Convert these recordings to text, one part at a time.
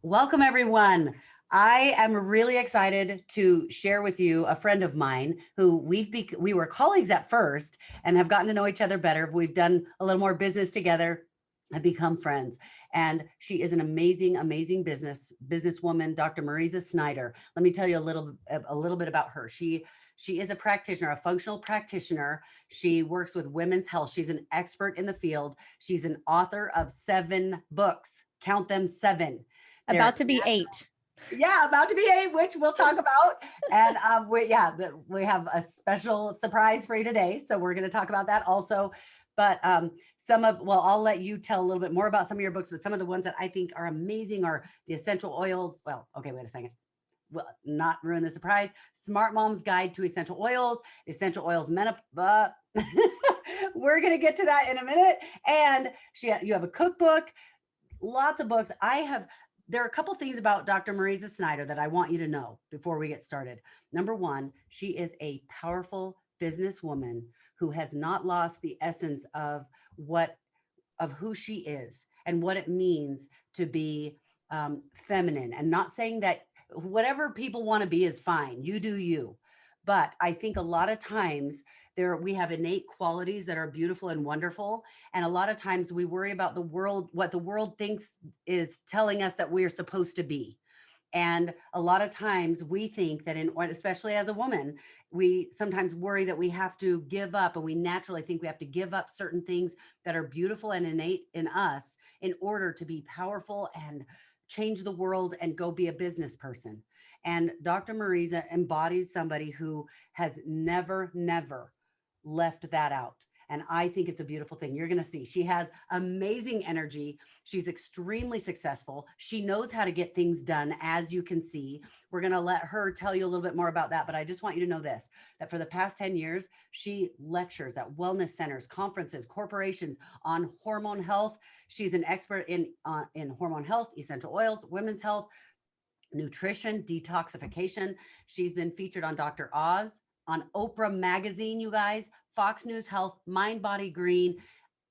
Welcome, everyone. I am really excited to share with you a friend of mine who we were colleagues at first and have gotten to know each other better. We've done a little more business together and become friends. And she is an amazing, amazing businesswoman, Dr. Mariza Snyder. Let me tell you a little bit about her. She is a practitioner, a functional practitioner. She works with women's health. She's an expert in the field. She's an author of 7 books. Count them, 7. About to be 8. Yeah, about to be 8, which we'll talk about. And we have a special surprise for you today. So we're going to talk about that also. But I'll let you tell a little bit more about some of your books, but some of the ones that I think are amazing are the Essential Oils. Well, okay, wait a second. Well, not ruin the surprise. Smart Mom's Guide to Essential Oils, Essential Oils Menopause. We're going to get to that in a minute. And you have a cookbook, lots of books. There are a couple things about Dr. Mariza Snyder that I want you to know before we get started. Number one, she is a powerful businesswoman who has not lost the essence of who she is and what it means to be feminine, and not saying that whatever people want to be is fine. You do you. But I think a lot of times we have innate qualities that are beautiful and wonderful. And a lot of times we worry about the world, what the world thinks is telling us that we're supposed to be. And a lot of times we think that especially as a woman, we sometimes worry that we have to give up, and we naturally think we have to give up certain things that are beautiful and innate in us in order to be powerful and change the world and go be a business person. And Dr. Mariza embodies somebody who has never left that out. And I think it's a beautiful thing. You're going to see she has amazing energy. She's extremely successful. She knows how to get things done, as you can see. We're going to let her tell you a little bit more about that. But I just want you to know this, that for the past 10 years, she lectures at wellness centers, conferences, corporations on hormone health. She's an expert in hormone health, essential oils, women's health, nutrition, detoxification. She's been featured on Dr. Oz, on Oprah Magazine, you guys, Fox News Health, Mind Body Green,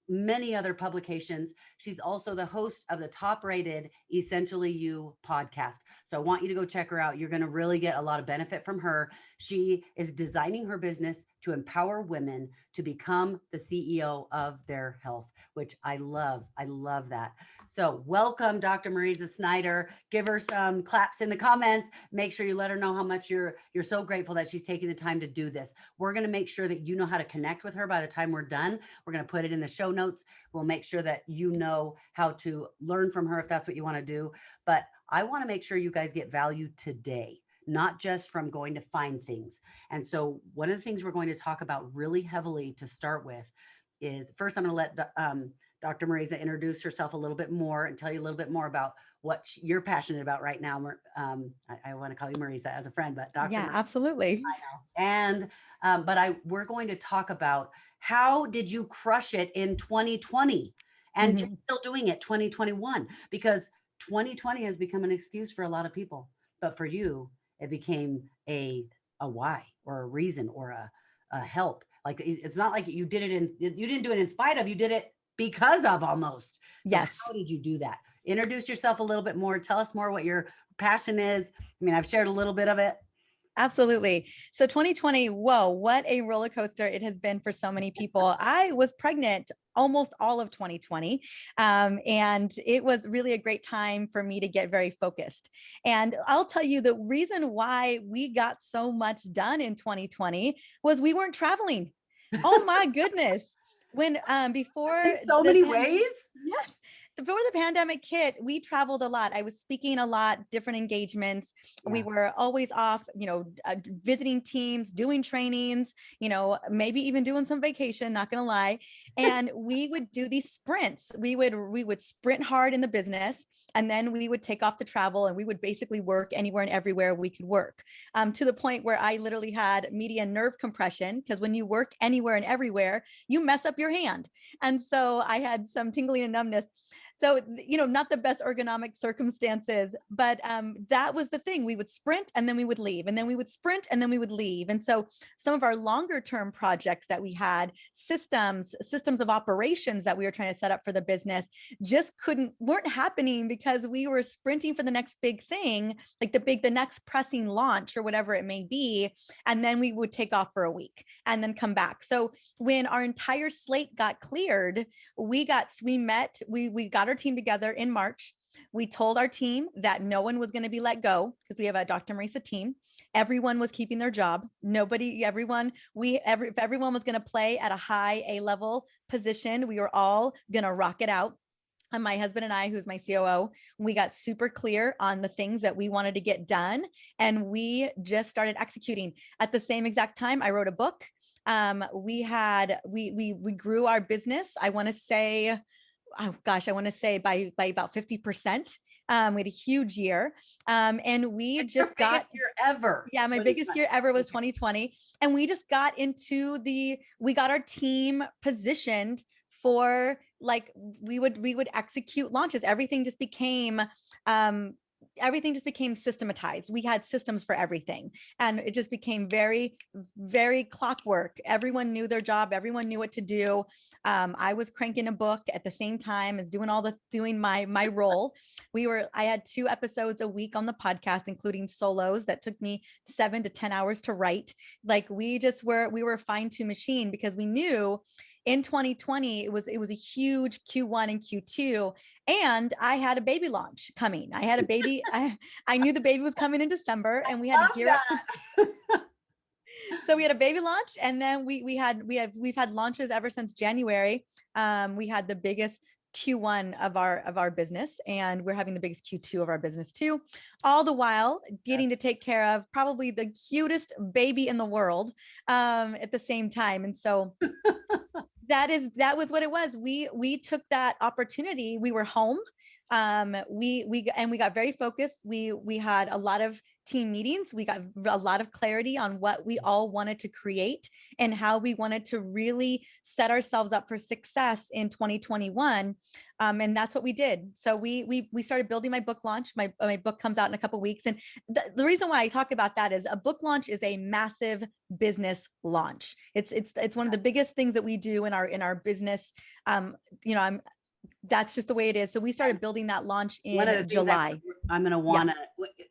many other publications. She's also the host of the top-rated Essentially You podcast. So I want you to go check her out. You're going to really get a lot of benefit from her. She is designing her business to empower women to become the CEO of their health, which I love. I love that. So welcome, Dr. Mariza Snyder. Give her some claps in the comments. Make sure you let her know how much you're so grateful that she's taking the time to do this. We're going to make sure that you know how to connect with her by the time we're done. We're going to put it in the show notes. We'll make sure that you know how to learn from her if that's what you want to do. But I want to make sure you guys get value today, not just from going to find things. And so one of the things we're going to talk about really heavily to start with is, first I'm going to let Dr. Mariza introduce herself a little bit more and tell you a little bit more about what you're passionate about right now. I want to call you Mariza as a friend, but Dr. Yeah, Mariza, absolutely. I know. And we're going to talk about how did you crush it in 2020 and you're still doing it 2021, because 2020 has become an excuse for a lot of people, but for you, it became a why or a reason or a help. Like, it's not like you didn't do it in spite of, you did it because of, almost. So yes. How did you do that? Introduce yourself a little bit more. Tell us more what your passion is. I mean, I've shared a little bit of it. Absolutely. So 2020, whoa, what a roller coaster it has been for so many people. I was pregnant almost all of 2020. And it was really a great time for me to get very focused. And I'll tell you, the reason why we got so much done in 2020 was we weren't traveling. Oh my goodness. When before in so many ways. Yes. Before the pandemic hit, we traveled a lot. I was speaking a lot, different engagements. Yeah. We were always off, visiting teams, doing trainings, maybe even doing some vacation, not going to lie. And we would do these sprints. We would sprint hard in the business, and then we would take off to travel, and we would basically work anywhere and everywhere we could work, to the point where I literally had median nerve compression, because when you work anywhere and everywhere, you mess up your hand. And so I had some tingling and numbness. So, not the best ergonomic circumstances, but that was the thing. We would sprint and then we would leave, and then we would sprint and then we would leave. And so some of our longer term projects that we had, systems of operations that we were trying to set up for the business, just weren't happening because we were sprinting for the next big thing, like the next pressing launch or whatever it may be. And then we would take off for a week and then come back. So when our entire slate got cleared, we got our team together in March. We told our team that no one was going to be let go because we have a Dr. Mariza team. Everyone was keeping their job. If everyone was going to play at a high A-level position, we were all going to rock it out. And my husband and I, who's my COO, we got super clear on the things that we wanted to get done. And we just started executing. At the same exact time, I wrote a book. We grew our business. I want to say by about 50%. We had a huge year. And we just got year ever. Yeah, my biggest year ever was 2020. And we just got we got our team positioned for, like, we would execute launches. Everything just became systematized. We had systems for everything, and it just became very, very clockwork. Everyone knew their job. Everyone knew what to do. I was cranking a book at the same time as doing my role. I had 2 episodes a week on the podcast, including solos that took me 7 to 10 hours to write. Like, we were a fine-tuned machine, because we knew in 2020, it was a huge Q1 and Q2, and I had a baby launch coming. I had a baby. I knew the baby was coming in December, and we had to gear up. So we had a baby launch, and then we've had launches ever since January. We had the biggest Q1 of our business, and we're having the biggest Q2 of our business too, all the while getting to take care of probably the cutest baby in the world at the same time. And so that was what it was. We took that opportunity. We were home. We got very focused. We had a lot of team meetings. We got a lot of clarity on what we all wanted to create and how we wanted to really set ourselves up for success in 2021. And that's what we did. So we started building my book launch. My book comes out in a couple of weeks. And the reason why I talk about that is a book launch is a massive business launch. It's one of the biggest things that we do in our business. That's just the way it is. So we started building that launch in July. I'm going to want to,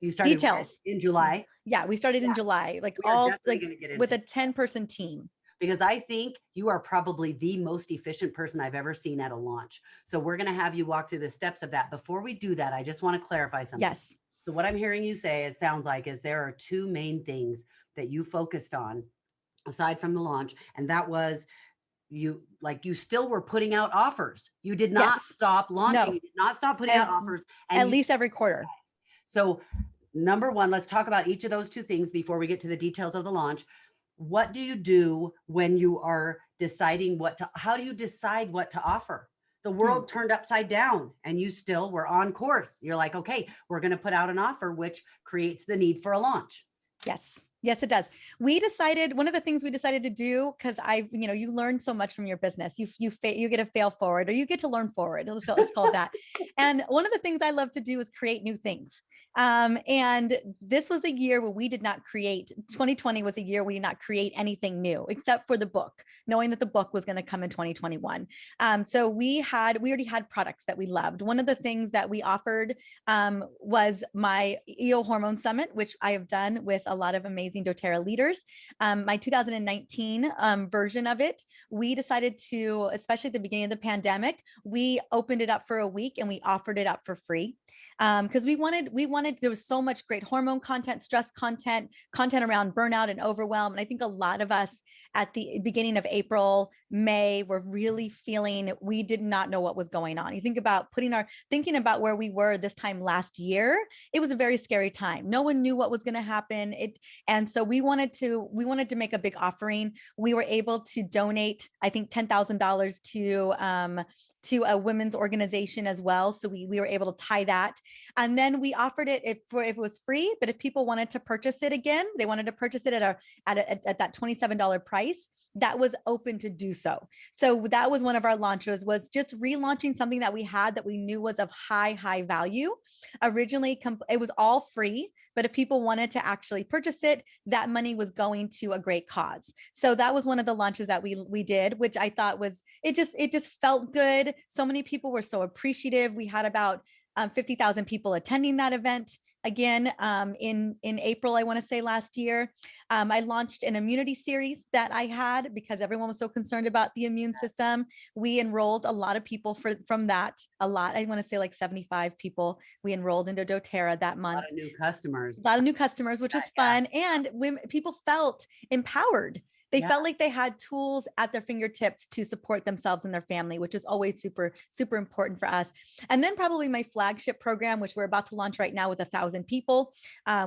you started details in July. Yeah, we started in July, with a 10-person team. Because I think you are probably the most efficient person I've ever seen at a launch. So we're going to have you walk through the steps of that. Before we do that, I just want to clarify something. Yes. So what I'm hearing you say, it sounds like, is there are 2 main things that you focused on aside from the launch. And that was you still were putting out offers. You did not stop launching. No. You did not stop putting out offers. And at least every quarter. So number 1, let's talk about each of those 2 things before we get to the details of the launch. What do you do when you are deciding how do you decide what to offer? The world turned upside down and you still were on course. You're like, okay, we're going to put out an offer, which creates the need for a launch. Yes, it does. One of the things we decided to do, because you learn so much from your business. You get to fail forward, or you get to learn forward. Let's call it that. And one of the things I love to do is create new things. And this was the year where we did not create. 2020 was a year we did not create anything new except for the book, knowing that the book was going to come in 2021. So we already had products that we loved. One of the things that we offered was my EO Hormone Summit, which I have done with a lot of amazing doTERRA leaders. My 2019 version of it, we decided to, especially at the beginning of the pandemic, we opened it up for a week and we offered it up for free. Because we wanted, there was so much great hormone content, stress content around burnout and overwhelm. And I think a lot of us at the beginning of April, May, were really feeling, we did not know what was going on. You think about thinking about where we were this time last year, it was a very scary time. No one knew what was going to happen. And so we wanted to make a big offering. We were able to donate, I think, $10,000 to a women's organization as well. So we were able to tie that. And then we offered it if it was free, but if people wanted to purchase it again, they wanted to purchase it at that $27 price, that was open to do so. So that was one of our launches, was just relaunching something that we had that we knew was of high value. Originally, it was all free, but if people wanted to actually purchase it, that money was going to a great cause. So that was one of the launches that we did, which I thought was, it just felt good. So many people were so appreciative. We had about 50,000 people attending that event again in April, I want to say last year. I launched an immunity series that I had because everyone was so concerned about the immune system. We enrolled a lot of people from that. I want to say like 75 people we enrolled into doTERRA that month. A lot of new customers. A lot of new customers, which was fun. And people felt empowered. They felt like they had tools at their fingertips to support themselves and their family, which is always super, super important for us. And then probably my flagship program, which we're about to launch right now with 1,000 people.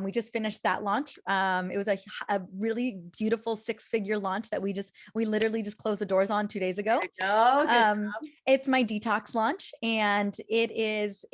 We just finished that launch. It was a really beautiful 6-figure launch that we literally just closed the doors on 2 days ago. It's my detox launch, and it's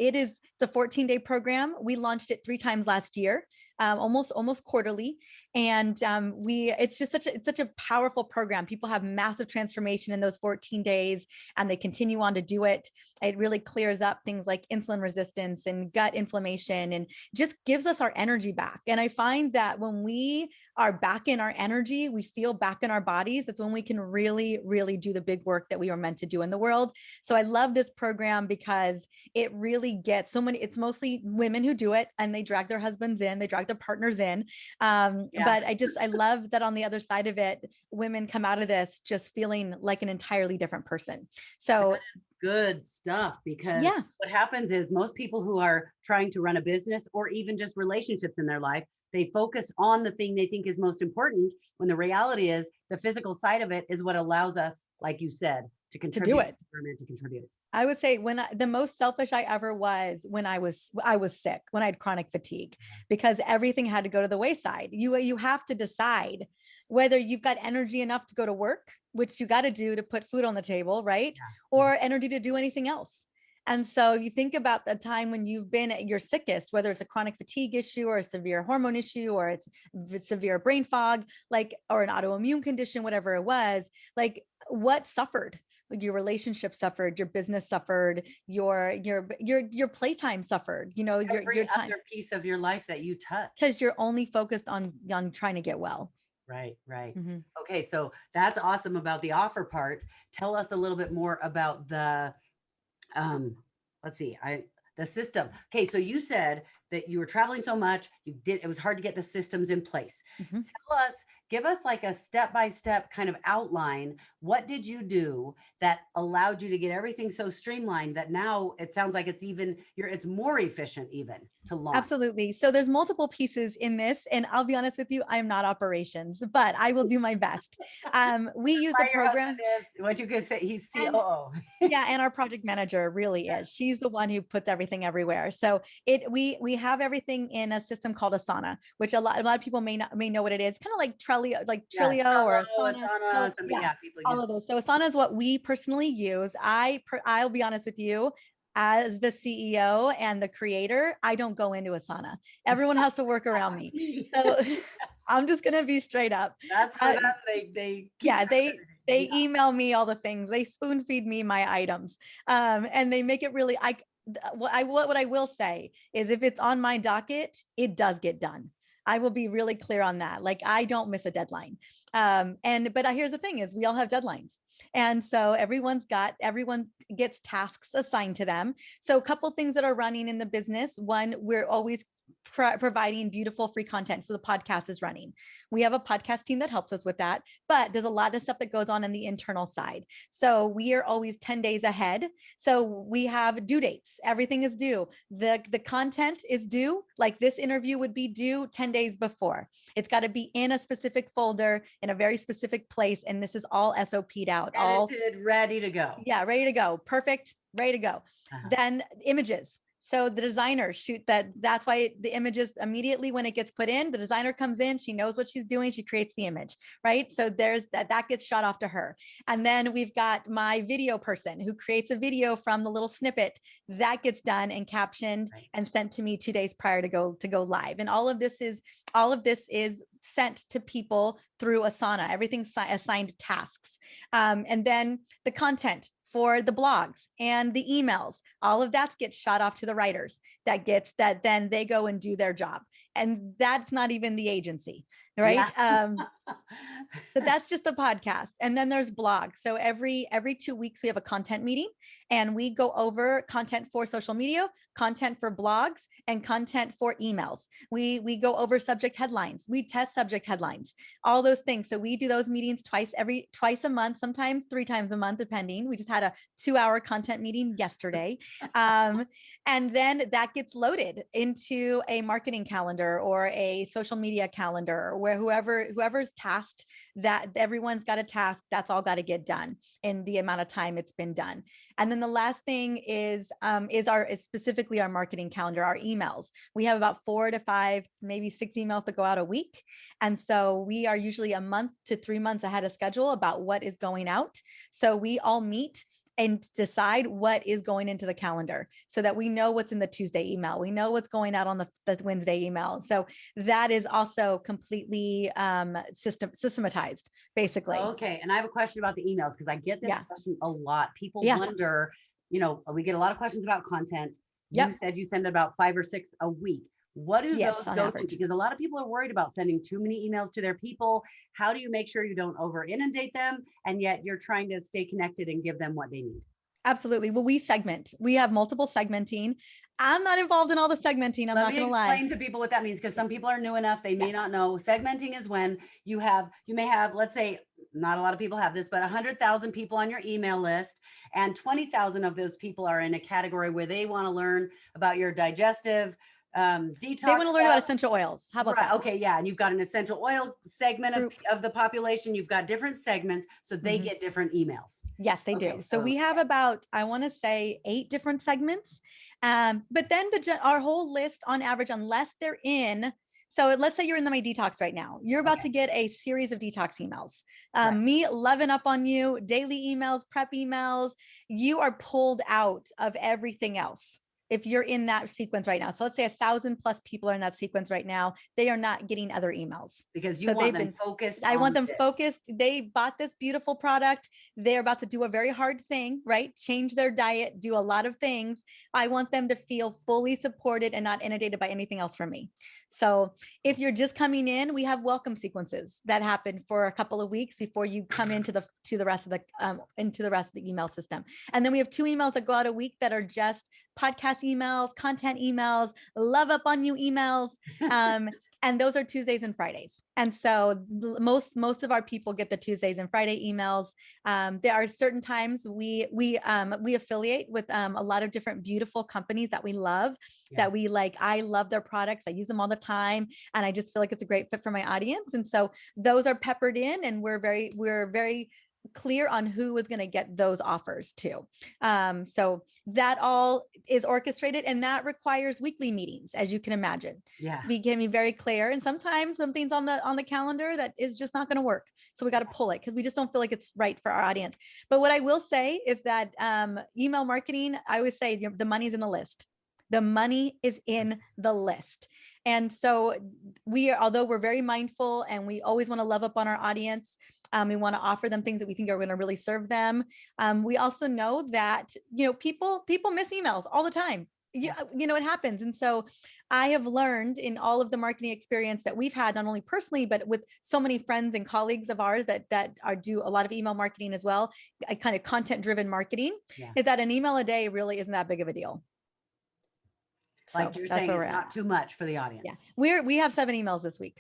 a 14-day program. We launched it 3 times last year, almost quarterly. And it's such a powerful program. People have massive transformation in those 14 days, and they continue on to do it. It really clears up things like insulin resistance and gut inflammation, and just gives us our energy back. And I find that when we are back in our energy, we feel back in our bodies, that's when we can really, really do the big work that we are meant to do in the world. So I love this program because it really gets it's mostly women who do it, and they drag their husbands in, they drag their partners in. But I love that on the other side of it, women come out of this just feeling like an entirely different person. So good stuff, because what happens is most people who are trying to run a business or even just relationships in their life, they focus on the thing they think is most important, when the reality is the physical side of it is what allows us, like you said, to contribute. To do it. We're meant to contribute. I would say the most selfish I ever was when I was sick, when I had chronic fatigue, because everything had to go to the wayside. You have to decide whether you've got energy enough to go to work, which you got to do to put food on the table, right? Yeah. Or energy to do anything else. And so you think about the time when you've been at your sickest, whether it's a chronic fatigue issue or a severe hormone issue, or it's severe brain fog, or an autoimmune condition, whatever it was, what suffered? Your relationship suffered, your business suffered, your playtime suffered, your time, other piece of your life that you touch, because you're only focused on trying to get well. Right. Mm-hmm. Okay. So that's awesome about the offer part. Tell us a little bit more about the, the system. Okay. So you said that you were traveling so much, it was hard to get the systems in place. Mm-hmm. Give us like a step-by-step kind of outline. What did you do that allowed you to get everything so streamlined that now it sounds like it's more efficient even to launch? Absolutely. So there's multiple pieces in this, and I'll be honest with you, I'm not operations, but I will do my best. We use a program. What you could say, he's COO. And our project manager really is. She's the one who puts everything everywhere. So we have everything in a system called Asana, which a lot of people may know what it is. Kind of like Trello or Asana. All of those. So Asana is what we personally use. I'll be honest with you, as the CEO and the creator, I don't go into Asana. Everyone has to work around me. So I'm just going to be straight up. That's for them. They email me all the things. They spoon feed me my items. And they make it really, what I will say is, if it's on my docket, it does get done. I will be really clear on that. I don't miss a deadline. But here's the thing is, we all have deadlines. And so everyone gets tasks assigned to them. So a couple of things that are running in the business. One, we're always providing beautiful free content. So the podcast is running. We have a podcast team that helps us with that, but there's a lot of stuff that goes on the internal side. So we are always 10 days ahead. So we have due dates. Everything is due. The content is due. Like this interview would be due 10 days before. It's got to be in a specific folder in a very specific place. And this is all SOP'd out. Edited, ready to go. Yeah. Ready to go. Perfect. Ready to go. Uh-huh. Then images. So the designer shoot that. That's why the images immediately when it gets put in, the designer comes in, she knows what she's doing, she creates the image, right? So there's that gets shot off to her. And then we've got my video person who creates a video from the little snippet that gets done and captioned and sent to me 2 days prior to go live. And all of this is sent to people through Asana. Everything's assigned tasks. And then the content for the blogs and the emails, all of that gets shot off to the writers. That then they go and do their job. And that's not even the agency, right? Yeah. But that's just the podcast. And then there's blogs. So every 2 weeks we have a content meeting and we go over content for social media, content for blogs, and content for emails. We go over subject headlines. We test subject headlines, all those things. So we do those meetings twice a month, sometimes 3 times a month, depending. We just had a 2-hour content meeting yesterday. And then that gets loaded into a marketing calendar or a social media calendar where whoever's tasked, that everyone's got a task, that's all got to get done in the amount of time it's been done. And then the last thing is specifically our marketing calendar, our emails. We have about 4 to 5, maybe 6 emails that go out a week. And so we are usually a month to 3 months ahead of schedule about what is going out. So we all meet and decide what is going into the calendar so that we know what's in the Tuesday email. We know what's going out on the Wednesday email. So that is also completely systematized, basically. Okay. And I have a question about the emails because I get this question a lot. People Yeah. wonder, we get a lot of questions about content. Yep. You said you send about 5 or 6 a week. What do those on go average. to? Because a lot of people are worried about sending too many emails to their people. How do you make sure you don't over inundate them and yet you're trying to stay connected and give them what they need? Absolutely. Well, we segment. We have multiple segmenting. I'm not involved in all the segmenting. I'm not going to lie. Let me explain to people what that means because some people are new enough. They may not know. Segmenting is when you may have, let's say, not a lot of people have this, but 100,000 people on your email list, and 20,000 of those people are in a category where they want to learn about your digestive detox. They want to learn about essential oils. How about that? Okay. Yeah. And you've got an essential oil segment of the population. You've got different segments. So they get different emails. Yes, they do. So we have about, I want to say 8 different segments. But then our whole list on average, unless they're in, so let's say you're in my detox right now, you're about to get a series of detox emails. Me loving up on you, daily emails, prep emails, you are pulled out of everything else. If you're in that sequence right now. So let's say 1,000+ people are in that sequence right now. They are not getting other emails. Because you want them focused. I want them focused. They bought this beautiful product. They're about to do a very hard thing, right? Change their diet, do a lot of things. I want them to feel fully supported and not inundated by anything else from me. So if you're just coming in, we have welcome sequences that happen for a couple of weeks before you come into the rest of the email system. And then we have 2 emails that go out a week that are just podcast emails, content emails, love up on you emails. And those are Tuesdays and Fridays. And so most of our people get the Tuesdays and Friday emails. There are certain times we affiliate with a lot of different beautiful companies that we love, that we like. I love their products. I use them all the time. And I just feel like it's a great fit for my audience. And so those are peppered in, and we're very clear on who is going to get those offers too. So that all is orchestrated, and that requires weekly meetings, as you can imagine. Yeah. We can be very clear. And sometimes something's on the calendar that is just not going to work. So we got to pull it because we just don't feel like it's right for our audience. But what I will say is that email marketing, I always say the money's in the list. The money is in the list. And so although we're very mindful and we always want to love up on our audience, we want to offer them things that we think are going to really serve them. We also know that, people miss emails all the time. It happens. And so I have learned in all of the marketing experience that we've had, not only personally, but with so many friends and colleagues of ours that do a lot of email marketing as well, a kind of content-driven marketing, is that an email a day really isn't that big of a deal. Like you're saying, it's not too much for the audience. Yeah. We have 7 emails this week.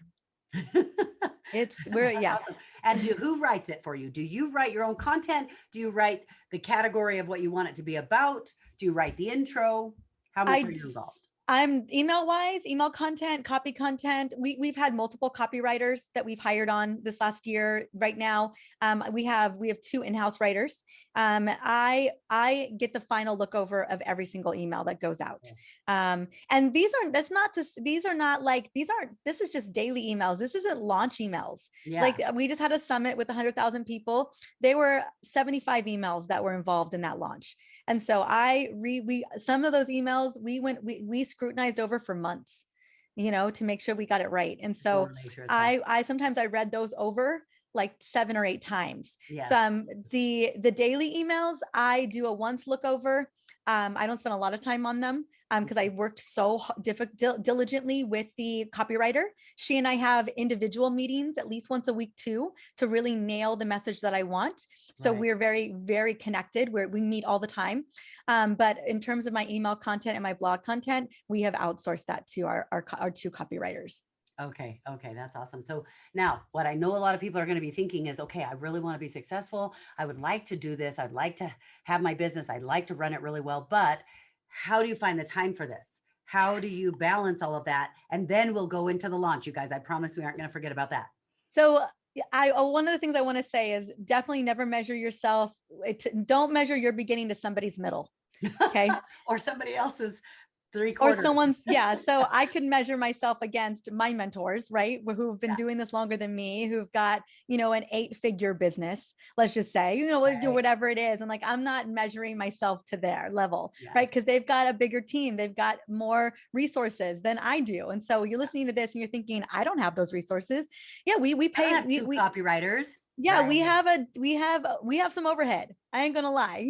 Awesome. And who writes it for you? Do you write your own content? Do you write the category of what you want it to be about? Do you write the intro? How much are you involved? I'm email content, copy content. We've had multiple copywriters that we've hired on this last year. Right now, we have 2 in-house writers. I get the final look over of every single email that goes out. And this is just daily emails. This isn't launch emails. Yeah. Like we just had a summit with 100,000 people. There were 75 emails that were involved in that launch. And so some of those emails we scrutinized over for months, to make sure we got it right. And so sure I sometimes I read those over like 7 or 8 times. Yes. So the daily emails, I do a once look over. I don't spend a lot of time on them because I worked so diligently with the copywriter. She and I have individual meetings at least once a week too, to really nail the message that I want. So we're very, very connected where we meet all the time. But in terms of my email content and my blog content, we have outsourced that to our 2 copywriters. Okay. That's awesome. So now what I know a lot of people are going to be thinking is, okay, I really want to be successful. I would like to do this. I'd like to have my business. I'd like to run it really well, but how do you find the time for this? How do you balance all of that? And then we'll go into the launch, you guys. I promise we aren't going to forget about that. So one of the things I want to say is definitely never measure yourself. Don't measure your beginning to somebody's middle. Okay. Or somebody else's 3/4. Or someone's, yeah. So I could measure myself against my mentors, right? Who've been doing this longer than me, who've got, an 8-figure business, let's just say, whatever it is. And like, I'm not measuring myself to their level, right? Because they've got a bigger team. They've got more resources than I do. And so you're listening to this and you're thinking, I don't have those resources. Yeah. We pay copywriters. Yeah. Right. We have some overhead. I ain't gonna lie.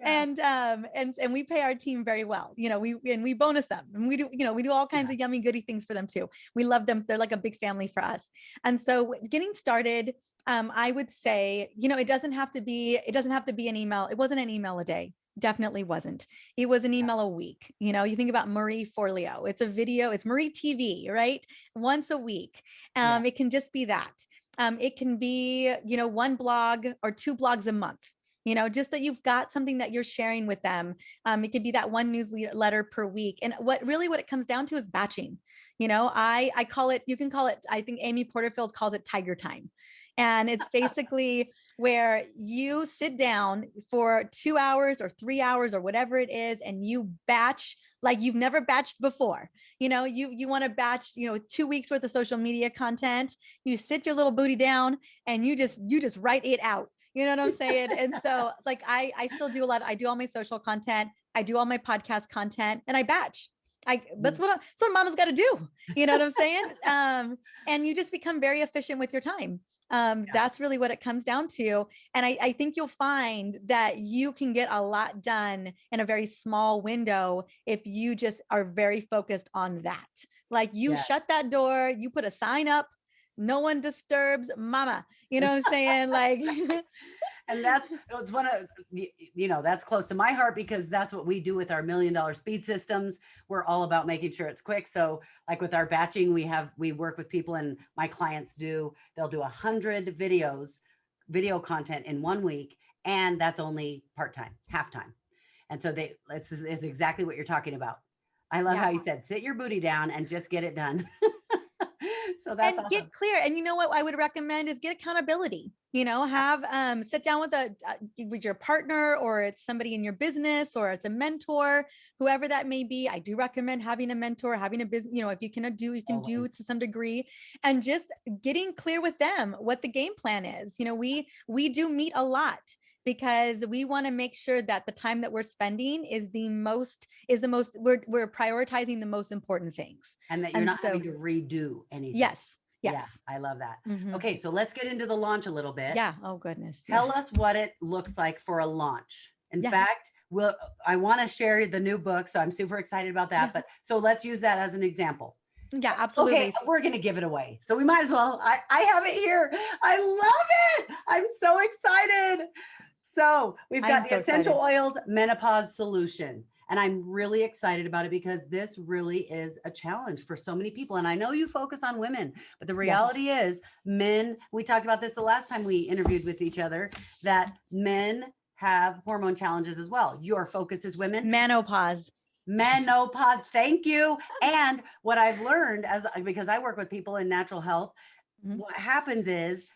And we pay our team very well. We bonus them, and we do all kinds of yummy goody things for them too. We love them. They're like a big family for us. And so getting started, I would say, it doesn't have to be an email. It wasn't an email a day. Definitely wasn't. It was an email a week. You think about Marie Forleo. It's a video. It's Marie TV, right? Once a week. It can just be that. It can be, 1 blog or 2 blogs a month. Just that you've got something that you're sharing with them. It could be that 1 newsletter per week. And what it comes down to is batching. I call it, you can call it, I think Amy Porterfield calls it tiger time. And it's basically where you sit down for 2 hours or 3 hours or whatever it is, and you batch like you've never batched before. You want to batch, 2 weeks worth of social media content. You sit your little booty down and you just write it out. You know what I'm saying? And so like, I still do a lot. I do all my social content. I do all my podcast content, and I batch. That's what mama's got to do. You know what I'm saying? And you just become very efficient with your time. That's really what it comes down to. And I think you'll find that you can get a lot done in a very small window if you just are very focused on that. Like you shut that door, you put a sign up, no one disturbs mama. You know what I'm saying? Like, and it's one of, that's close to my heart, because that's what we do with our $1 million speed systems. We're all about making sure it's quick. So like with our batching, we work with people, and my clients they'll do 100 video content in 1 week. And that's only part-time, half-time. And so it's exactly what you're talking about. I love how you said, sit your booty down and just get it done. So that's awesome. Get clear. And you know what I would recommend is get accountability. Have sit down with your partner, or it's somebody in your business, or it's a mentor, whoever that may be. I do recommend having a mentor, having a business, if you can do to some degree, and just getting clear with them what the game plan is. We do meet a lot, because we want to make sure that the time that we're spending is the most, we're prioritizing the most important things. And that you're not having to redo anything. Yes. Yeah, I love that. Mm-hmm. Okay. So let's get into the launch a little bit. Yeah. Oh goodness. Tell us what it looks like for a launch. In fact, I want to share the new book, so I'm super excited about that. But so let's use that as an example. Yeah, absolutely. Okay, we're going to give it away. So we might as well. I have it here. I love it. I'm so excited. So we've got the Essential Oils Menopause Solution. And I'm really excited about it, because this really is a challenge for so many people. And I know you focus on women, but the reality is men, we talked about this the last time we interviewed with each other, that men have hormone challenges as well. Your focus is women. Menopause. Menopause. Thank you. And what I've learned because I work with people in natural health, what happens is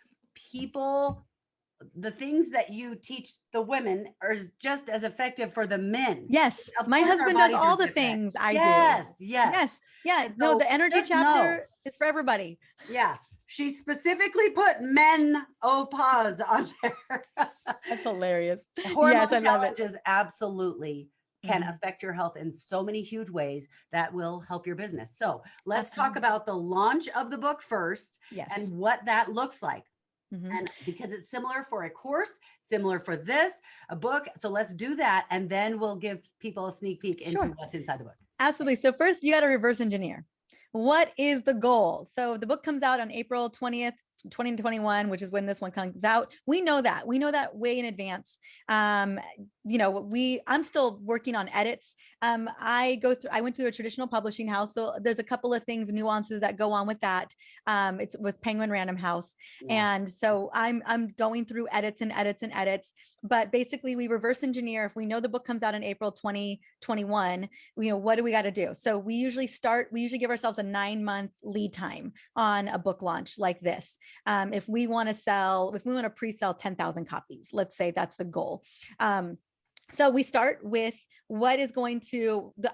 the things that you teach the women are just as effective for the men. Yes. Of My course, our husband does bodies all are the different. things I do. Yes. Yes. Yeah. And No, so the energy just know. chapter is for everybody. Yeah. She specifically put menopause on there. That's hilarious. Hormone Yes, I love it. challenges absolutely can affect your health in so many huge ways that will help your business. So let's talk about the launch of the book first. Yes. And what that looks like. And because it's similar for a course, similar for a book. So let's do that. And then we'll give people a sneak peek into what's inside the book. Absolutely. So first you got to reverse engineer. What is the goal? So the book comes out on April 20th, 2021, which is when this one comes out. We know that way in advance. You know, I'm still working on edits. I went through a traditional publishing house. So there's a couple of things, nuances that go on with that. It's with Penguin Random House. Yeah. And so I'm going through edits and edits and edits, but basically we reverse engineer. If we know the book comes out in April, 2021, you know, what do we got to do? So we usually give ourselves a 9-month lead time on a book launch like this. If we want to pre-sell 10,000 copies, let's say that's the goal. So we start with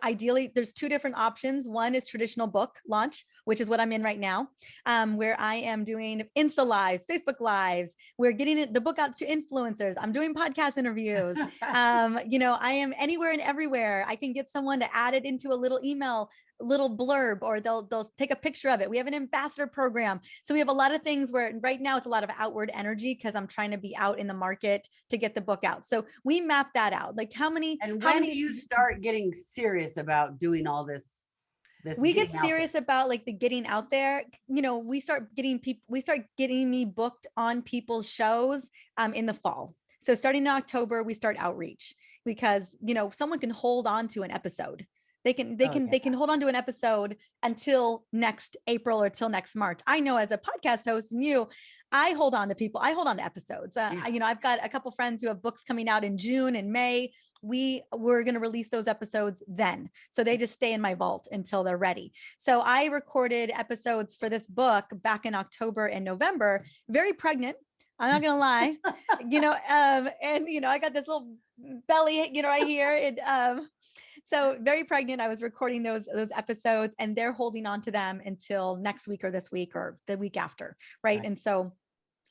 ideally, there's 2 different options. One is traditional book launch, which is what I'm in right now, where I am doing Insta lives, Facebook lives. We're getting the book out to influencers. I'm doing podcast interviews. You know, I am anywhere and everywhere. I can get someone to add it into a little blurb, or they'll take a picture of it. We have an ambassador program. So we have a lot of things where right now it's a lot of outward energy because I'm trying to be out in the market to get the book out. So we map that out. Like how many do you start getting serious about doing all this? We get serious about like the getting out there. You know, we start getting me booked on people's shows in the fall. So starting in October, we start outreach because, you know, someone can hold on to an episode. They can hold on to an episode until next April or till next March. I know as a podcast host and I hold on to people. I hold on to episodes. You know, I've got a couple friends who have books coming out in June and May. We're going to release those episodes then. So they just stay in my vault until they're ready. So I recorded episodes for this book back in October and November, very pregnant. I'm not going to lie, you know, and, you know, I got this little belly, you know, right here. And, so very pregnant. I was recording those episodes and they're holding on to them until next week or this week or the week after. Right. And so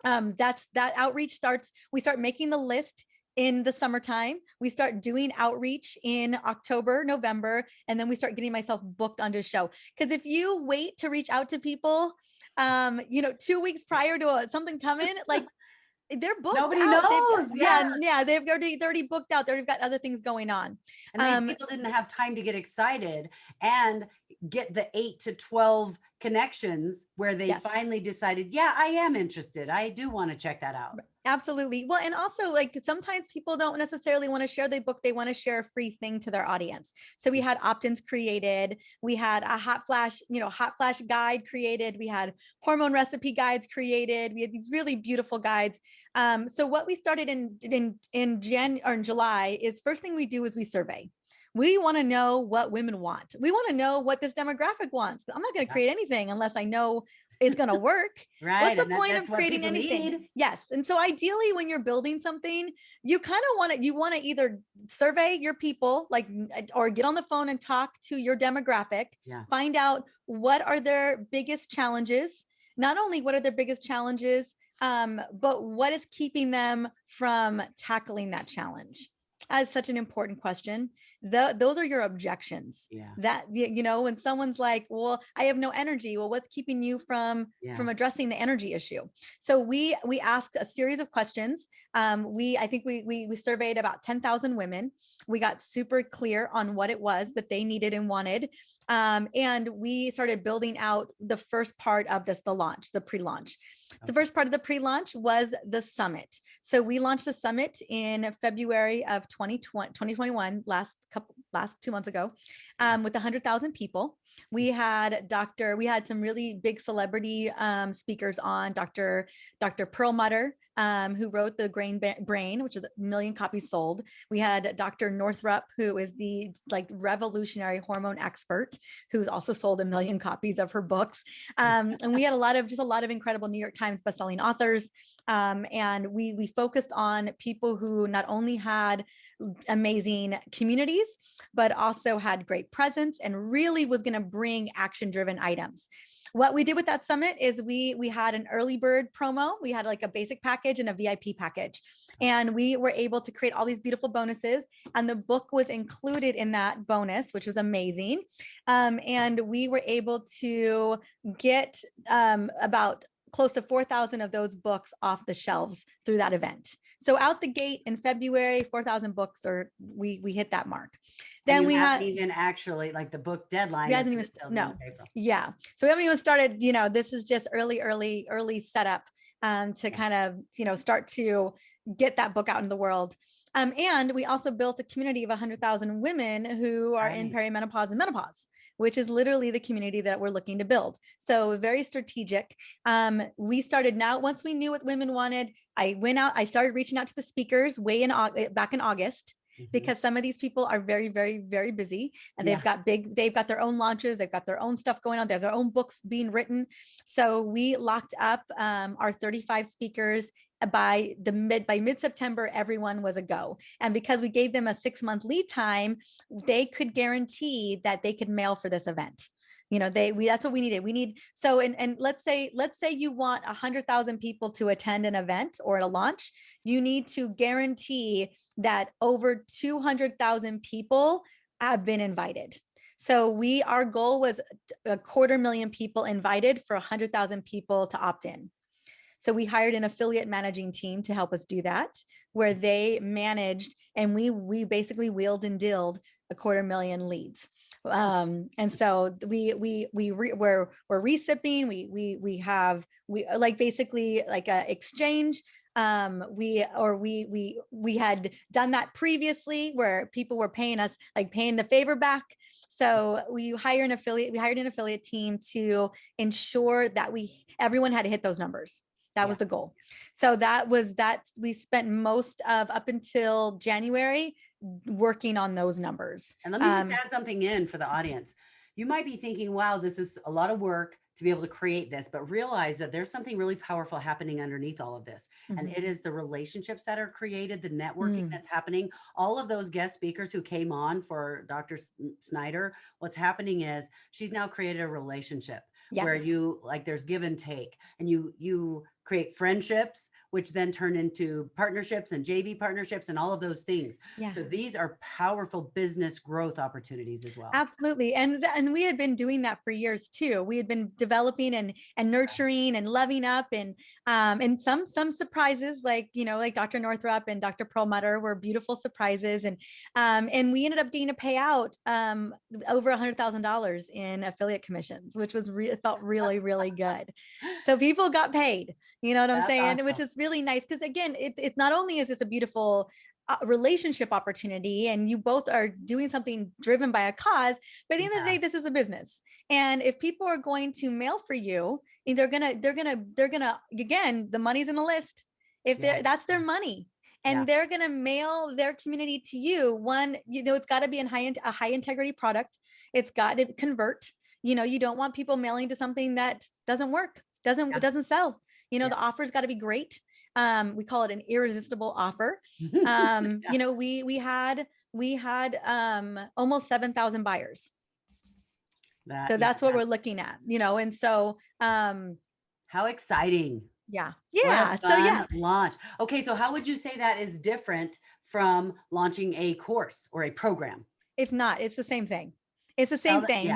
that outreach starts. We start making the list in the summertime. We start doing outreach in October, November, and then we start getting myself booked onto a show. Because if you wait to reach out to people, you know, 2 weeks prior to something coming, like they're booked. Nobody out. knows. They've already booked out. They've got other things going on. And people didn't have time to get excited and get the 8 to 12 connections where they finally decided, yeah, I am interested. I do want to check that out. Absolutely. Well, and also like sometimes people don't necessarily want to share their book. They want to share a free thing to their audience. So we had opt-ins created. We had a hot flash guide created. We had hormone recipe guides created. We had these really beautiful guides. So what we started in July is first thing we do is we survey. We want to know what women want. We want to know what this demographic wants. I'm not going to create anything unless I know it's going to work. Right. What's the point of creating anything? Need. Yes. And so ideally when you're building something, you kind of want to either survey your people, like, or get on the phone and talk to your demographic, find out what are their biggest challenges. Not only what are their biggest challenges, but what is keeping them from tackling that challenge? As such an important question. Those are your objections. That, you know, when someone's like, well, I have no energy. Well, what's keeping you from addressing the energy issue? So we asked a series of questions. I think we surveyed about 10,000 women. We got super clear on what it was that they needed and wanted. And we started building out the first part of this, the pre-launch. The first part of the pre-launch was the summit. So we launched the summit in February of 2021, last 2 months ago, with 100,000 people. We had some really big celebrity speakers on, Dr. Perlmutter, who wrote The Brain, which is 1 million copies sold. We had Dr. Northrup, who is the revolutionary hormone expert, who's also sold 1 million copies of her books. And we had a lot of incredible New York Times bestselling authors. And we focused on people who not only had amazing communities, but also had great presence and really was going to bring action-driven items. What we did with that summit is we had an early bird promo. We had like a basic package and a VIP package. And we were able to create all these beautiful bonuses. And the book was included in that bonus, which was amazing. And we were able to get about close to 4,000 of those books off the shelves through that event. So out the gate in February, 4,000 books, or we hit that mark. Then we had even actually like the book deadline. We hasn't even yeah. So we haven't even started. This is just early setup to kind of start to get that book out in the world. And we also built a community of 100,000 women who are in perimenopause and menopause, which is literally the community that we're looking to build. So very strategic. We started now, once we knew what women wanted, I started reaching out to the speakers back in August, because some of these people are very, very, very busy, and they've got their own launches. They've got their own stuff going on. They have their own books being written. So we locked up our 35 speakers. By mid-September, everyone was a go. And because we gave them a 6-month lead time, they could guarantee that they could mail for this event. That's what we needed. And let's say you want 100,000 people to attend an event or a launch, you need to guarantee that over 200,000 people have been invited. So our goal was 250,000 people invited for 100,000 people to opt in. So we hired an affiliate managing team to help us do that, where they managed, and we basically wheeled and dealed 250,000 leads. And so we're resipping. We have basically like a exchange. We had done that previously, where people were paying us, paying the favor back. So we hired an affiliate team to ensure that everyone had to hit those numbers. That was the goal. So we spent most of up until January working on those numbers. And let me just add something in for the audience. You might be thinking, wow, this is a lot of work to be able to create this, but realize that there's something really powerful happening underneath all of this. And it is the relationships that are created, the networking that's happening. All of those guest speakers who came on for Dr. Snyder, what's happening is she's now created a relationship where there's give and take, and you create friendships, which then turn into partnerships and JV partnerships and all of those things. Yeah. So these are powerful business growth opportunities as well. Absolutely. And we had been doing that for years too. We had been developing and nurturing and loving up, and some surprises, like Dr. Northrup and Dr. Perlmutter were beautiful surprises. And we ended up getting a payout over $100,000 in affiliate commissions, which was felt really, really good. So people got paid. You know what I'm saying? Awesome. Which is really nice, because again, it's not only is this a beautiful relationship opportunity, and you both are doing something driven by a cause, but at the end of the day, this is a business. And if people are going to mail for you, they're gonna again, the money's in the list. If that's their money. And they're going to mail their community to you. It's got to be a high integrity product. It's got to convert. You don't want people mailing to something that doesn't work, doesn't sell. The offer's got to be great. We call it an irresistible offer. We had almost 7,000 buyers. So that's what we're looking at, and so how exciting. Yeah. Launch. Okay. So how would you say that is different from launching a course or a program? It's not, it's the same thing. It's the same thing.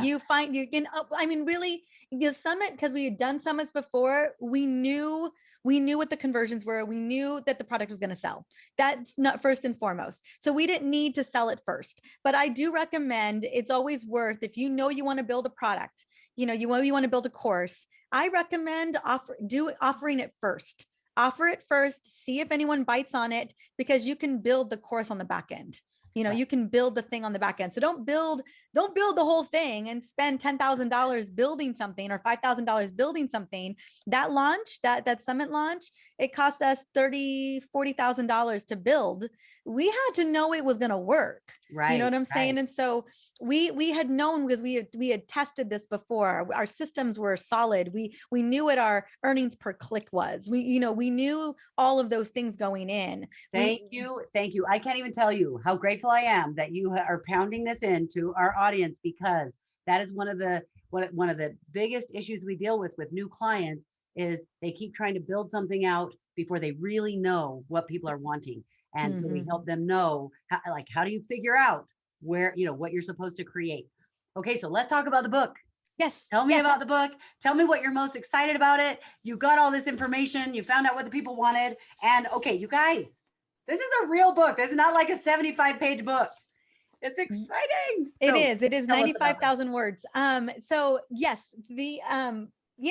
Really, the summit, because we had done summits before, we knew what the conversions were. We knew that the product was going to sell. That's not first and foremost. So we didn't need to sell it first. But I do recommend, it's always worth, if you want to build a product, you want to build a course, I recommend offering it first. Offer it first, see if anyone bites on it, because you can build the course on the back end. You know, Right. you can build the thing on the back end. So don't build the whole thing and spend $10,000 building something or $5,000 building something. That launch, that summit launch, it cost us $40,000 to build. We had to know it was going to work. You know Right. what I'm saying? Right. And so we had known, because we had tested this before. Our systems were solid. We knew what our earnings per click was. We knew all of those things going in. Thank you. Thank you. I can't even tell you how grateful I am that you are pounding this into our audience, because that is one of the biggest issues we deal with new clients is they keep trying to build something out before they really know what people are wanting. And so we help them know how do you figure out where, what you're supposed to create. Okay, so let's talk about the book. Yes. Tell me yes. about the book. Tell me what you're most excited about it. You got all this information. You found out what the people wanted. And okay, you guys, this is a real book. This is not like a 75-page book. It's exciting. It is. It is tell us about 95,000 words. So yes, yeah.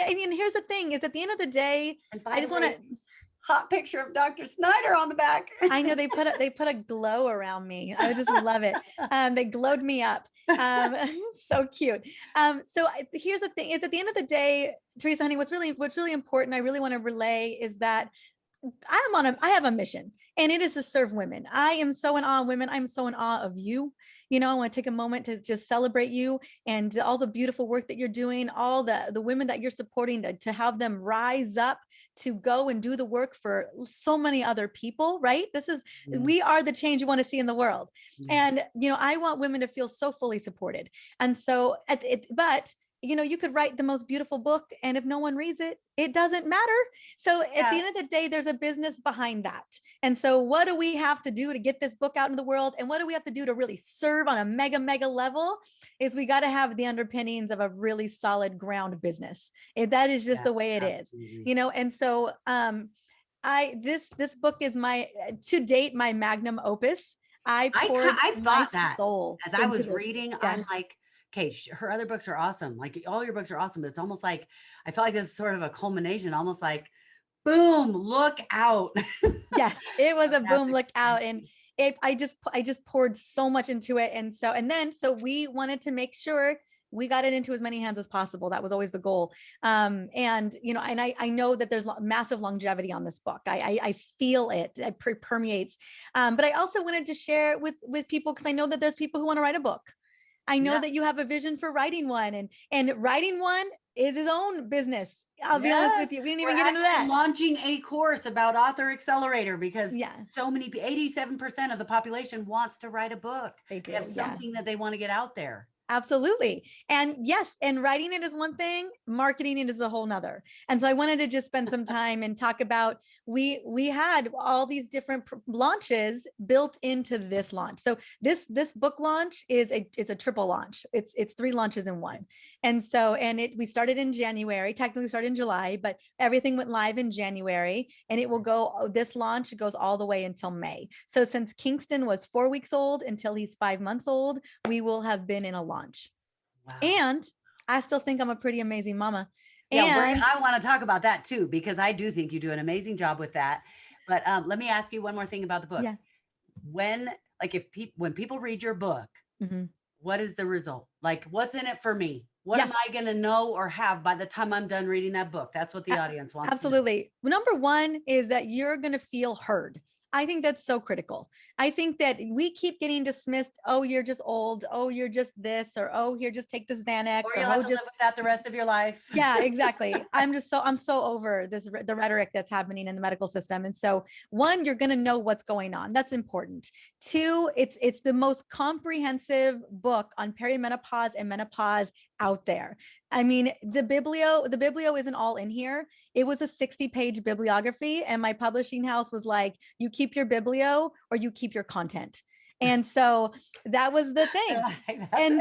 And here's the thing: is at the end of the day, And I just want to. hot picture of Dr. Snyder on the back. I know they put a glow around me. I just love it. They glowed me up. So cute. Here's the thing: is at the end of the day, Teresa, honey, what's really important, I really want to relay is that I have a mission, and it is to serve women. I am so in awe of women. I'm so in awe of you. I want to take a moment to just celebrate you and all the beautiful work that you're doing, all the women that you're supporting, to have them rise up to go and do the work for so many other people, right? We are the change you want to see in the world. And, I want women to feel so fully supported. And so, but you could write the most beautiful book, and if no one reads it, it doesn't matter. So at the end of the day, there's a business behind that. And so what do we have to do to get this book out into the world? And what do we have to do to really serve on a mega level? Is we got to have the underpinnings of a really solid ground business. That is just the way it absolutely. is, and so, this book is to date, my magnum opus. I thought that soul as I was reading. I'm like, okay, her other books are awesome. Like all your books are awesome, but it's almost like, I felt like this is sort of a culmination, almost like, boom, look out. Yes, it was a boom, look out. And I just poured so much into it. And so we wanted to make sure we got it into as many hands as possible. That was always the goal. And I know that there's massive longevity on this book. I feel it. It permeates. But I also wanted to share it with people, because I know that there's people who want to write a book. I know that you have a vision for writing one, and writing one is his own business. I'll be honest with you. We didn't even get into that. Launching a course about Author Accelerator, because so many, 87% of the population wants to write a book. They have something that they want to get out there. Absolutely. And yes, and writing it is one thing, marketing it is a whole nother. And so I wanted to just spend some time and talk about, we had all these different launches built into this launch. So this book launch is a triple launch. It's 3 launches in one. And so, we started in January, technically started in July, but everything went live in January, and it will go, this launch goes all the way until May. So since Kingston was 4 weeks old until he's 5 months old, we will have been in a launch. Wow. And I still think I'm a pretty amazing mama. And I want to talk about that too, because I do think you do an amazing job with that. But let me ask you one more thing about the book. Yeah. When people read your book, what is the result? Like, what's in it for me? What am I going to know or have by the time I'm done reading that book? That's what the audience wants. Absolutely. Number one is that you're going to feel heard. I think that's so critical. I think that we keep getting dismissed. Oh, you're just old. Oh, you're just this, or, oh, here, just take this Xanax. Or you'll have to live with that the rest of your life. Yeah, exactly. I'm so over the rhetoric that's happening in the medical system. And so, one, you're going to know what's going on. That's important. 2, it's the most comprehensive book on perimenopause and menopause out there. I mean, the biblio isn't all in here. It was a 60-page bibliography, and my publishing house was like, you keep your biblio or you keep your content. And so that was the thing. And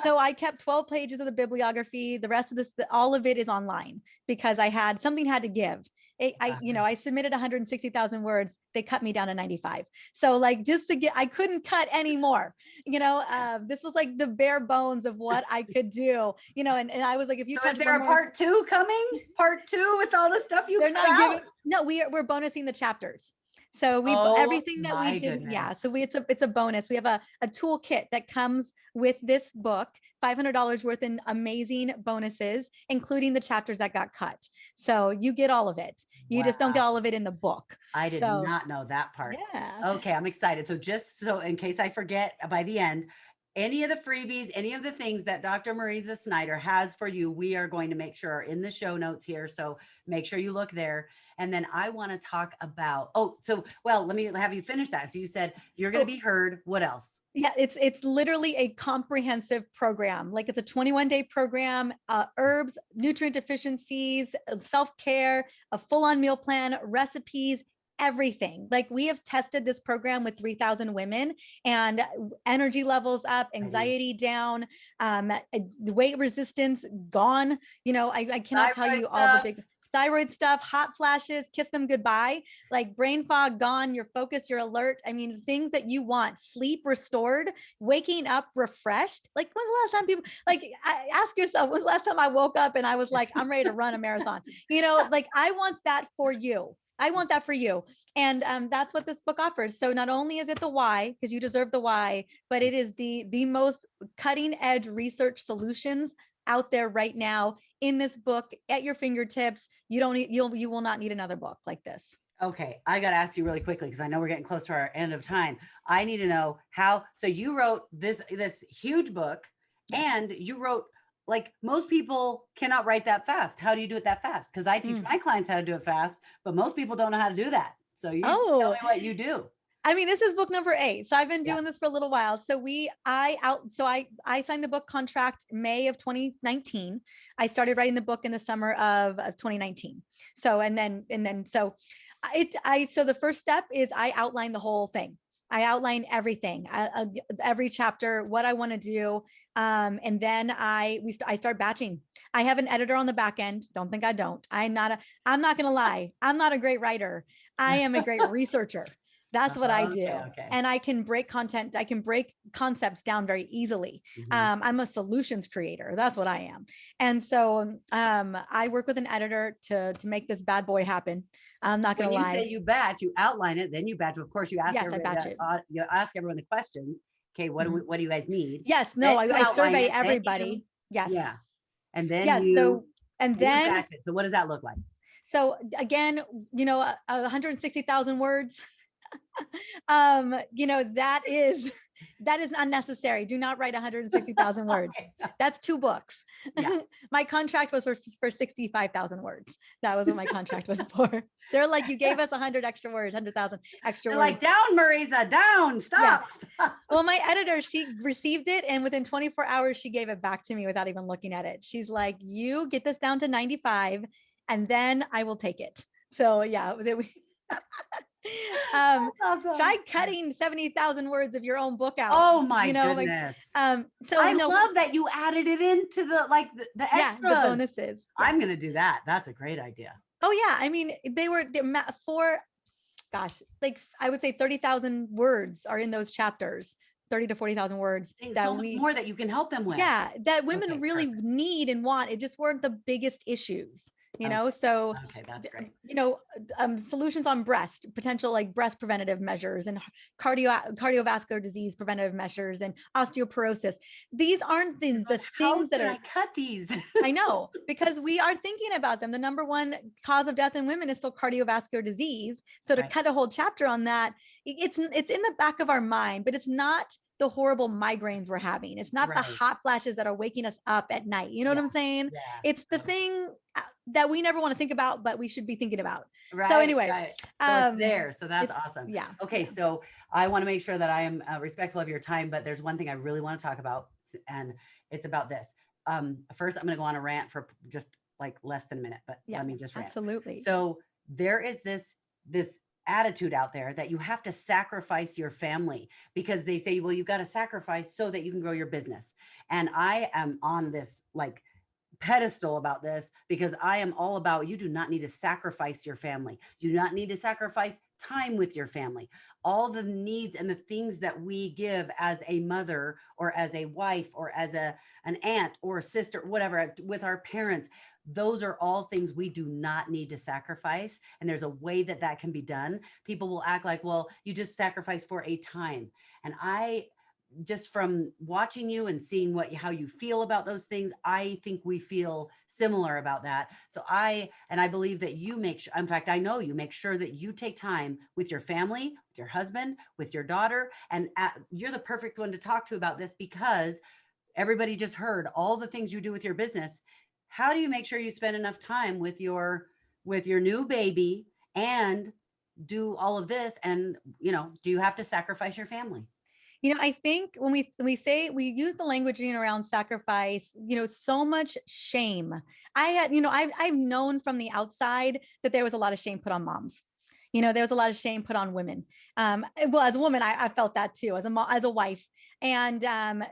so I kept 12 pages of the bibliography. The rest of this, all of it is online, because something had to give. I submitted 160,000 words. They cut me down to 95. So I couldn't cut any more, this was like the bare bones of what I could do, and I was like, if you is there a part 2 coming? Part 2 with all the stuff you cut out? No, we're bonusing the chapters. So we Oh everything that we my did, goodness. yeah. So it's a bonus. We have a toolkit that comes with this book, $500 worth in amazing bonuses, including the chapters that got cut. So you get all of it. You just don't get Wow. all of it in the book. I did So not know that part. yeah. Okay, I'm excited. So just so in case I forget by the end, any of the freebies, any of the things that Dr. Mariza Snyder has for you, we are going to make sure are in the show notes here. So make sure you look there. And then I want to talk about, well, let me have you finish that. So you said you're going to be heard. What else? Yeah, it's literally a comprehensive program. Like it's a 21-day program, herbs, nutrient deficiencies, self-care, a full-on meal plan, recipes, everything. Like we have tested this program with 3,000 women and energy levels up, anxiety down, weight resistance gone. You know, I cannot tell you all the big thyroid stuff, hot flashes, kiss them goodbye, like brain fog gone, you're focused, you're alert. I mean, things that you want, sleep restored, waking up refreshed. Like when's the last time people, like ask yourself, when's the last time I woke up and I was like, I'm ready to run a marathon? You know, like I want that for you. I want that for you. And that's what this book offers. So not only is it the why, because you deserve the why, but it is the most cutting edge research solutions out there right now in this book at your fingertips. You will not need another book like this. Okay, I got to ask you really quickly because I know we're getting close to our end of time. I need to know how. So you wrote this huge book, and you wrote, like, most people cannot write that fast. How do you do it that fast? Because I teach my clients how to do it fast, but most people don't know how to do that. So you tell me what you do. I mean, this is book number 8. So I've been doing this for a little while. So I signed the book contract May of 2019. I started writing the book in the summer of 2019. So so the first step is I outline the whole thing. I outline everything, every chapter, what I want to do. And then I start batching. I have an editor on the back end. Don't think I don't. I'm not going to lie. I'm not a great writer. I am a great researcher. That's what I do. Okay. And I can break content. I can break concepts down very easily. I'm a solutions creator. That's what I am. And so I work with an editor to make this bad boy happen. I'm not going to lie. When you say you batch, you outline it, then you batch. Of course, you ask, I batch it. You ask everyone the questions. Okay, what do you guys need? Yes, no, I survey everybody. Yes. Yeah. And then then batch it. So what does that look like? So again, 160,000 words. That is unnecessary. Do not write 160,000 words. That's 2 books. Yeah. My contract was for 65,000 words. That was what my contract was for. They're like, you gave us 100 extra words, 100,000 extra words. Like, down, Mariza, down, stop. Well, my editor, she received it, and within 24 hours, she gave it back to me without even looking at it. She's like, you get this down to 95, and then I will take it. So yeah, awesome. Try cutting 70,000 words of your own book out. Oh my goodness. So I love that you added it into the extras. The bonuses. Yeah. I'm going to do that. That's a great idea. Oh yeah. I mean, I would say 30,000 words are in those chapters. 30 to 40,000 words more that you can help them with. Yeah. That women really need and want. It just weren't the biggest issues. So okay, that's great. Solutions on potential like breast preventative measures and cardiovascular disease preventative measures and osteoporosis. These aren't things that I cut these. I know, because we are thinking about them. The number one cause of death in women is still cardiovascular disease. So to cut a whole chapter on that, it's in the back of our mind, but it's not the horrible migraines we're having. It's not the hot flashes that are waking us up at night. You know what I'm saying? Yeah. It's the thing that we never want to think about, but we should be thinking about. Right. So anyway, so it's there. So that's awesome. Yeah. Okay. So I want to make sure that I am respectful of your time, but there's one thing I really want to talk about, and it's about this. First, I'm going to go on a rant for just like less than a minute, but let me just rant. Absolutely. So there is this attitude out there that you have to sacrifice your family because they say, well, you've got to sacrifice so that you can grow your business. And I am on this like pedestal about this because I am all about, you do not need to sacrifice your family. You do not need to sacrifice time with your family. All the needs and the things that we give as a mother or as a wife or as an aunt or a sister, whatever, with our parents, those are all things we do not need to sacrifice. And there's a way that that can be done. People will act like, well, you just sacrifice for a time. And I, just from watching you and seeing how you feel about those things, I think we feel similar about that. So I believe that you make sure, in fact, I know you make sure that you take time with your family, with your husband, with your daughter. And you're the perfect one to talk to about this because everybody just heard all the things you do with your business. How do you make sure you spend enough time with your new baby and do all of this? And, do you have to sacrifice your family? I think when we say, we use the languaging around sacrifice, so much shame. I've known from the outside that there was a lot of shame put on moms. There was a lot of shame put on women. Well, as a woman, I felt that too, as a wife. And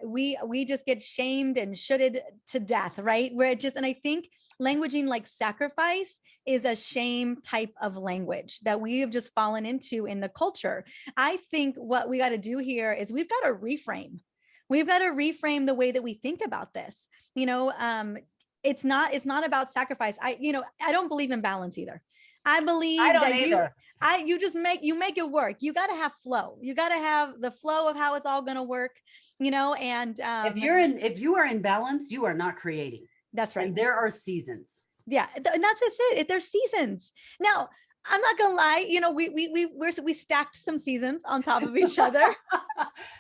we just get shamed and shoulded to death, right? And I think languaging like sacrifice is a shame type of language that we have just fallen into in the culture. I think what we got to do here is we've got to reframe. We've got to reframe the way that we think about this. It's not about sacrifice. I don't believe in balance either. I believe that you make it work. You got to have flow. You got to have the flow of how it's all going to work, and if you are in balance, you are not creating. That's right. And there are seasons. Yeah. And that's it. There's seasons. Now, I'm not gonna lie, we stacked some seasons on top of each other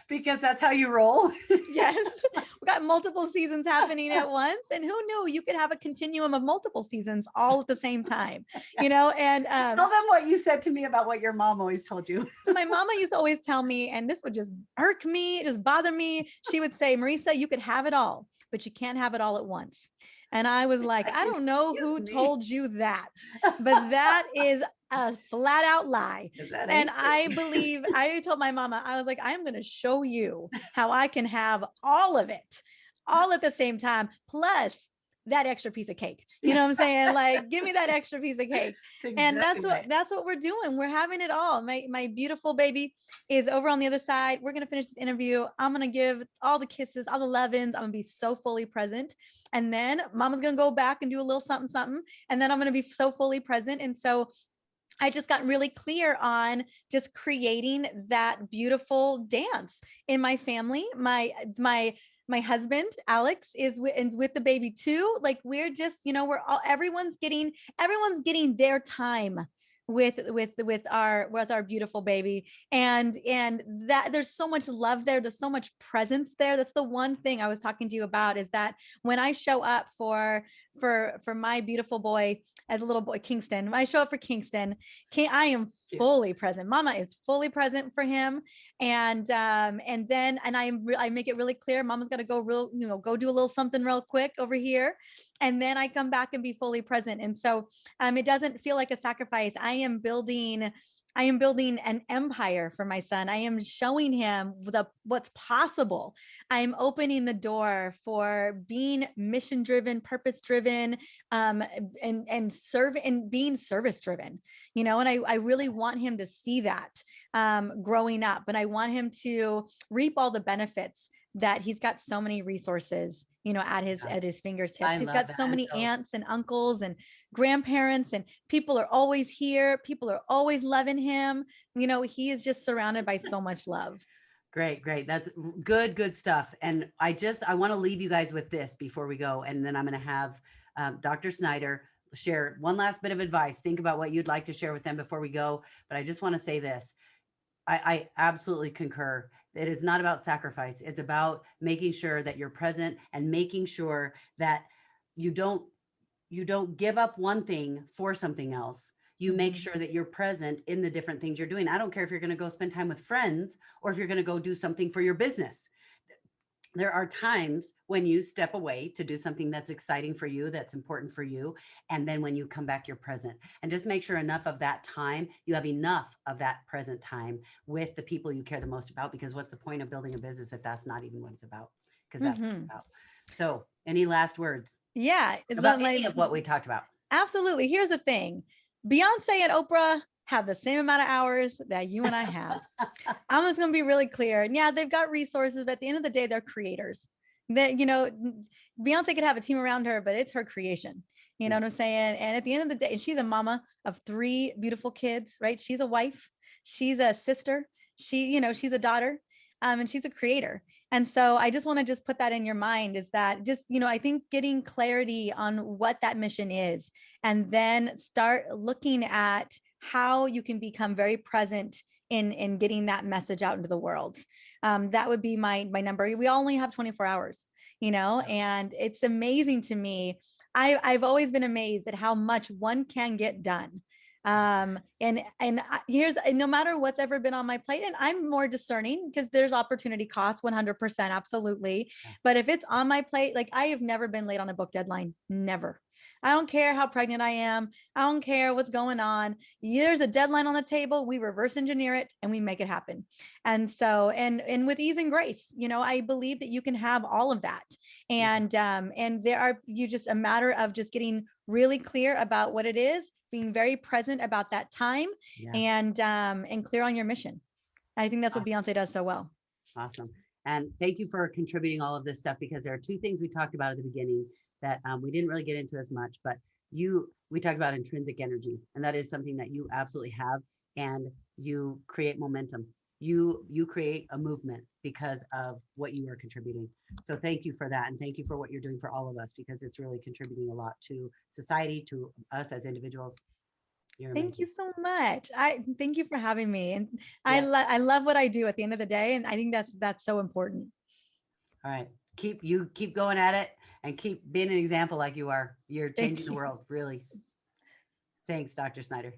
because that's how you roll. Yes, we got multiple seasons happening at once, and who knew you could have a continuum of multiple seasons all at the same time, And tell them what you said to me about what your mom always told you. So my mama used to always tell me, and this would just irk me, just bother me. She would say, "Marisa, you could have it all, but you can't have it all at once." And I was like, I don't know who told you that, but that is a flat out lie. And I told my mama, I was like, I'm going to show you how I can have all of it, all at the same time, plus that extra piece of cake. You know what I'm saying? Like, give me that extra piece of cake. And that's what we're doing. We're having it all. My beautiful baby is over on the other side. We're going to finish this interview. I'm going to give all the kisses, all the love-ins. I'm going to be so fully present. And then mama's going to go back and do a little something, something. And then I'm going to be so fully present. And so I just got really clear on just creating that beautiful dance in my family. My husband, Alex, is with the baby too. Like, we're just, everyone's getting their time with our beautiful baby. And that there's so much love there. There's so much presence there. That's the one thing I was talking to you about, is that when I show up for my beautiful boy, as a little boy, Kingston, when I show up for Kingston, I am fully present. Mama is fully present for him. And then I make it really clear, Mama's got to go go do a little something real quick over here. And then I come back and be fully present. And so it doesn't feel like a sacrifice. I am building an empire for my son. I am showing him what's possible. I'm opening the door for being mission driven, purpose driven, and serve and being service driven, and I really want him to see that growing up, and I want him to reap all the benefits that he's got so many resources, at his fingertips. He's got so many aunts and uncles and grandparents, and people are always here. People are always loving him. He is just surrounded by so much love. Great. That's good stuff. And I want to leave you guys with this before we go. And then I'm going to have Dr. Snyder share one last bit of advice. Think about what you'd like to share with them before we go. But I just want to say this. I absolutely concur. It is not about sacrifice. It's about making sure that you're present and making sure that you don't give up one thing for something else. You make sure that you're present in the different things you're doing. I don't care if you're going to go spend time with friends or if you're going to go do something for your business. There are times when you step away to do something that's exciting for you, that's important for you. And then when you come back, you're present. And just make sure enough of that time, you have enough of that present time with the people you care the most about, because what's the point of building a business if that's not even what it's about? Because that's what it's about. So Any last words Yeah. about any of what we talked about? Absolutely. Here's the thing. Beyonce and Oprah have the same amount of hours that you and I have. I'm just going to be really clear. And yeah, they've got resources, but at the end of the day, they're creators. That, Beyonce could have a team around her, but it's her creation. You know what I'm saying? And at the end of the day, and she's a mama of 3 beautiful kids, right? She's a wife, she's a sister, she's a daughter, and she's a creator. And so I just want to just put that in your mind, is that just, I think getting clarity on what that mission is, and then start looking at how you can become very present in getting that message out into the world. That would be my number. We only have 24 hours, and it's amazing to me. I've always been amazed at how much one can get done. And here's, no matter what's ever been on my plate, and I'm more discerning because there's opportunity cost, 100%, absolutely. But if it's on my plate, like, I have never been late on a book deadline. Never. I don't care how pregnant I am. I don't care what's going on. There's a deadline on the table. We reverse engineer it and we make it happen. And so, and with ease and grace, I believe that you can have all of that. And you just a matter of just getting really clear about what it is, being very present about that time, and clear on your mission. I think that's what Beyonce does so well. Awesome. And thank you for contributing all of this stuff, because there are 2 things we talked about at the beginning that we didn't really get into as much, but we talked about intrinsic energy, and that is something that you absolutely have, and you create momentum. You create a movement because of what you are contributing. So thank you for that. And thank you for what you're doing for all of us, because it's really contributing a lot to society, to us as individuals. Thank you so much. I thank you for having me. And I love what I do at the end of the day. And I think that's so important. All right. Keep going at it, and keep being an example like you are. You're changing the world, really. Thanks, Dr. Snyder.